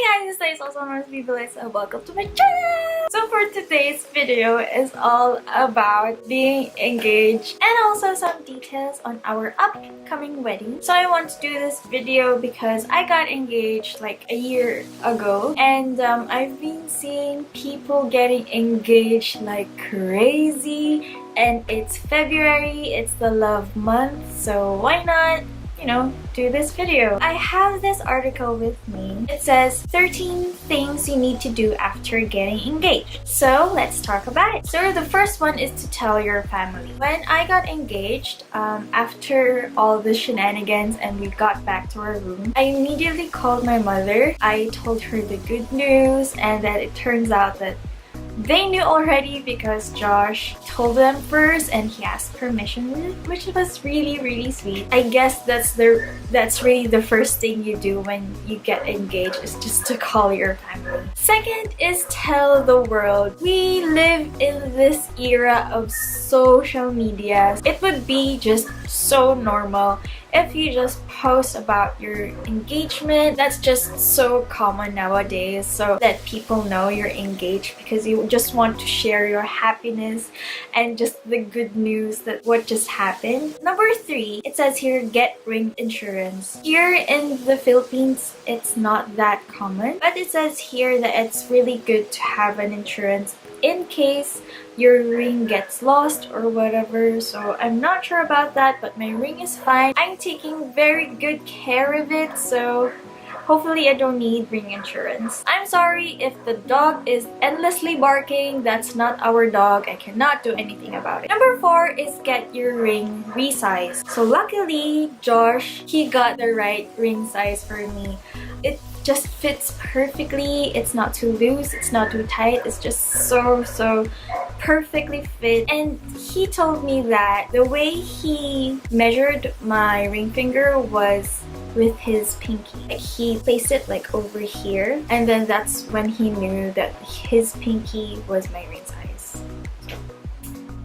Hi guys, this is also known as Bibeless and welcome to my channel! So for today's video is all about being engaged and also some details on our upcoming wedding. So I want to do this video because I got engaged like a year ago and I've been seeing people getting engaged like crazy, and it's February, it's the love month, so why not do this video. I have this article with me. It says 13 things you need to do after getting engaged. So let's talk about it. So the first one is to tell your family. When I got engaged, after all the shenanigans and we got back to our room, I immediately called my mother. I told her the good news, and that it turns out that they knew already because Josh told them first and he asked permission, which was really sweet. I guess that's really the first thing you do when you get engaged, is just to call your family. Second is tell the world. We live in this era of social media. It would be just so normal if you just post about your engagement. That's just so common nowadays, so that people know you're engaged because you just want to share your happiness and just the good news that what just happened. Number 3, it says here, get ring insurance. Here in the Philippines, it's not that common, but it says here that it's really good to have an insurance in case your ring gets lost or whatever. So I'm not sure about that, but my ring is fine. I'm taking very good care of it, so hopefully I don't need ring insurance. I'm sorry if the dog is endlessly barking. That's not our dog. I cannot do anything about it. Number 4 is get your ring resized. So luckily, Josh, he got the right ring size for me. It just fits perfectly. It's not too loose, it's not too tight, it's just so perfectly fit. And he told me that the way he measured my ring finger was with his pinky. Like, he placed it like over here, and then that's when he knew that his pinky was my ring size.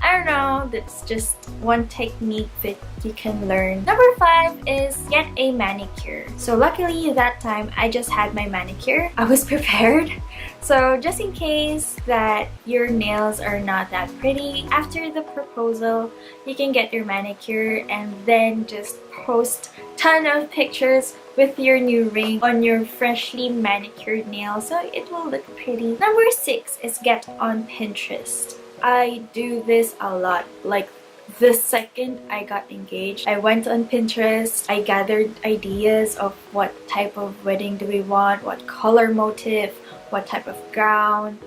I don't know, that's just one technique that you can learn. Number 5 is get a manicure. So luckily that time I just had my manicure. I was prepared. So just in case that your nails are not that pretty, after the proposal, you can get your manicure and then just post ton of pictures with your new ring on your freshly manicured nails, so it will look pretty. Number 6 is get on Pinterest. I do this a lot. Like, the second I got engaged, I went on Pinterest. I gathered ideas of what type of wedding do we want, what color motif, what type of gown.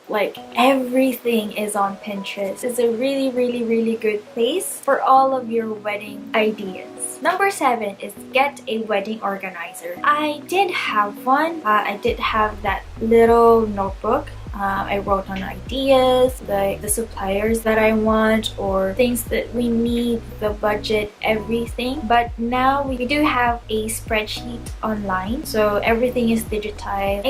Like, everything is on Pinterest. It's a really good place for all of your wedding ideas. Number 7 is get a wedding organizer. I did have one. I did have that little notebook. I wrote on ideas, like the suppliers that I want or things that we need, the budget, everything. But now we do have a spreadsheet online, so everything is digitized.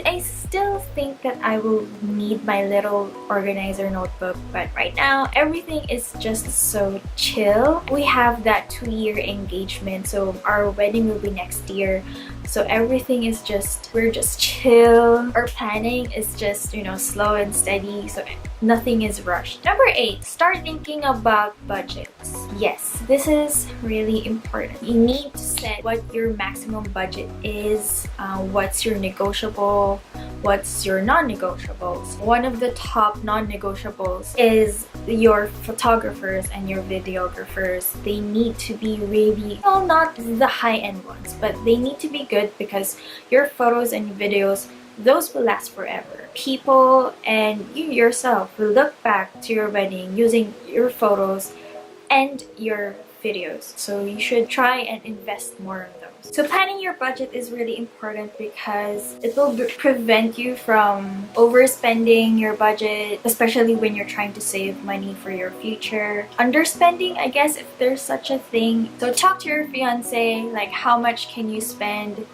I still think that I will need my little organizer notebook, but right now everything is just so chill. We have that 2-year engagement, so our wedding will be next year. So everything is we're just chill. Our planning is just, slow and steady, so nothing is rushed. Number 8, start thinking about budgets. Yes, this is really important. You need to set what your maximum budget is, what's your negotiable, what's your non-negotiables. One of the top non-negotiables is your photographers and your videographers. They need to be really, well, not the high-end ones, but they need to be good because your photos and videos, those will last forever. People and you yourself will look back to your wedding using your photos and your videos. So you should try and invest more of those. So planning your budget is really important because it will prevent you from overspending your budget, especially when you're trying to save money for your future. Underspending, I guess, if there's such a thing. So talk to your fiance, like how much can you spend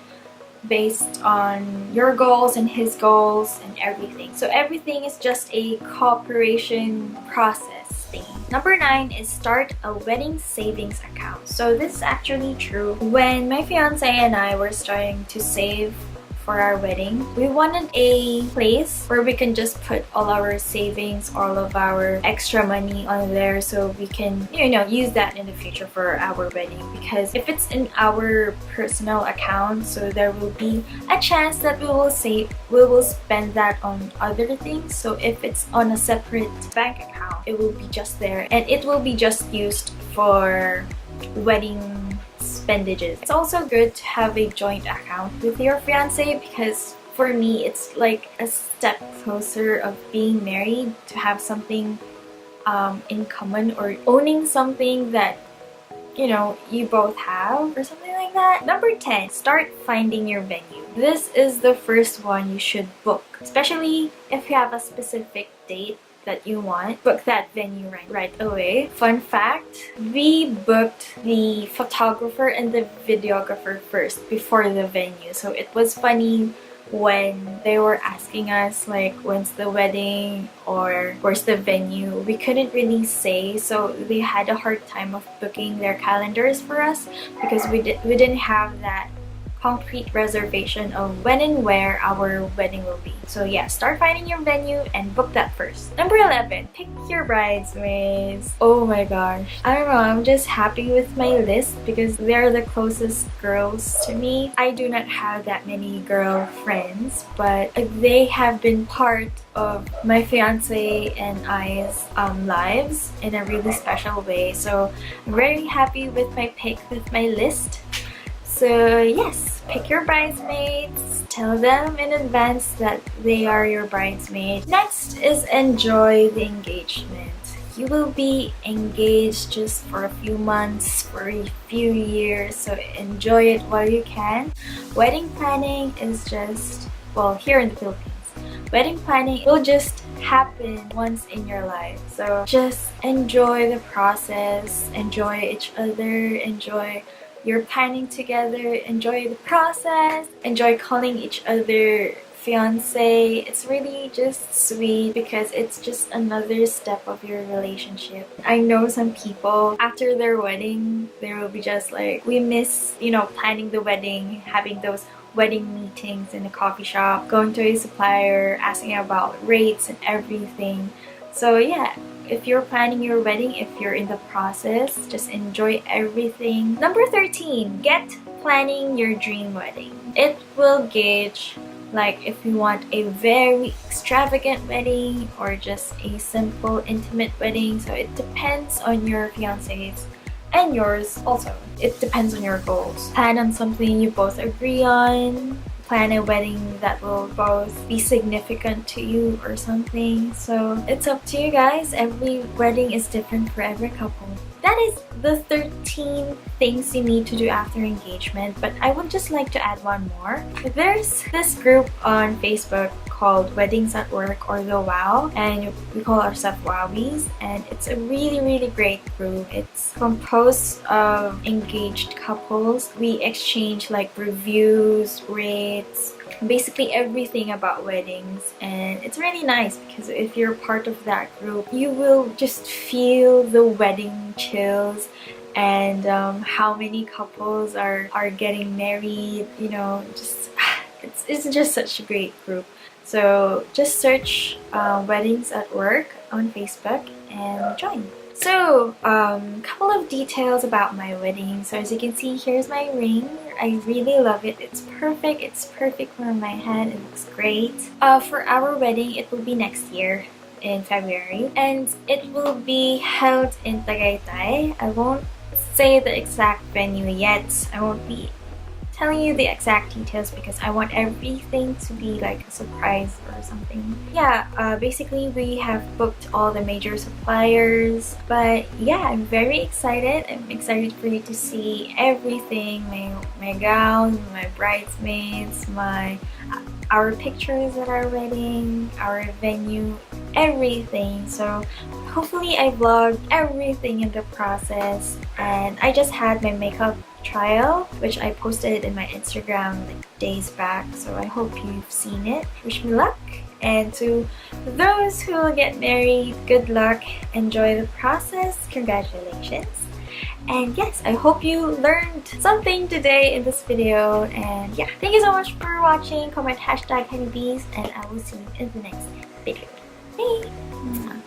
based on your goals and his goals and everything. So everything is just a cooperation process. thingy. Number 9 is start a wedding savings account. So this is actually true. When my fiance and I were starting to save for our wedding, we wanted a place where we can just put all our savings, all of our extra money on there, so we can, use that in the future for our wedding. Because if it's in our personal account, so there will be a chance that we will spend that on other things. So if it's on a separate bank account, it will be just there and it will be just used for wedding expendages. It's also good to have a joint account with your fiance, because for me it's like a step closer of being married, to have something in common, or owning something that you both have, or something like that. Number 10, start finding your venue. This is the first one you should book, especially if you have a specific date that you want. Book that venue right away. Fun fact, we booked the photographer and the videographer first before the venue. So it was funny when they were asking us like, when's the wedding or where's the venue. We couldn't really say, so they had a hard time of booking their calendars for us, because we didn't have that concrete reservation of when and where our wedding will be. So yeah, start finding your venue and book that first. Number 11, pick your bridesmaids. Oh my gosh, I don't know, I'm just happy with my list because they're the closest girls to me. I do not have that many girl friends, but they have been part of my fiance and I's lives in a really special way. So I'm very happy with my pick, with my list. So yes, pick your bridesmaids, tell them in advance that they are your bridesmaids. Next is enjoy the engagement. You will be engaged just for a few months, for a few years, so enjoy it while you can. Wedding planning is just, well, here in the Philippines, wedding planning will just happen once in your life. So just enjoy the process, enjoy each other, enjoy your planning together, enjoy the process, enjoy calling each other fiance. It's really just sweet because it's just another step of your relationship. I know some people after their wedding, they will be just like, we miss, planning the wedding, having those wedding meetings in a coffee shop, going to a supplier, asking about rates and everything. So yeah, if you're planning your wedding, if you're in the process, just enjoy everything. Number 13, get planning your dream wedding. It will gauge like if you want a very extravagant wedding or just a simple intimate wedding. So it depends on your fiance's and yours also. It depends on your goals. Plan on something you both agree on. Plan a wedding that will both be significant to you or something. So it's up to you guys. Every wedding is different for every couple. That is the 13 things you need to do after engagement, but I would just like to add one more. There's this group on Facebook called Weddings at Work, or the WOW, and we call ourselves Wowies, and it's a really great group. It's composed of engaged couples. We exchange like reviews, rates, basically everything about weddings, and it's really nice because if you're part of that group, you will just feel the wedding chills and how many couples are getting married, just it's just such a great group. So just search Weddings at Work on Facebook and join. So, couple of details about my wedding. So as you can see, here's my ring. I really love it. It's perfect. It's perfect for my hand. It looks great. For our wedding, it will be next year in February, and it will be held in Tagaytay. I won't say the exact venue yet. I won't be telling you the exact details because I want everything to be like a surprise or something. Yeah, basically we have booked all the major suppliers, but yeah, I'm very excited. I'm excited for you to see everything, my gown, my bridesmaids, our pictures at our wedding, our venue. everything. So hopefully I vlogged everything in the process. And I just had my makeup trial, which I posted in my Instagram like days back, so I hope you've seen it. Wish me luck. And to those who will get married, good luck. Enjoy the process. Congratulations. And yes, I hope you learned something today in this video. And yeah, thank you so much for watching. Comment #honeybees, and I will see you in the next video. Bye!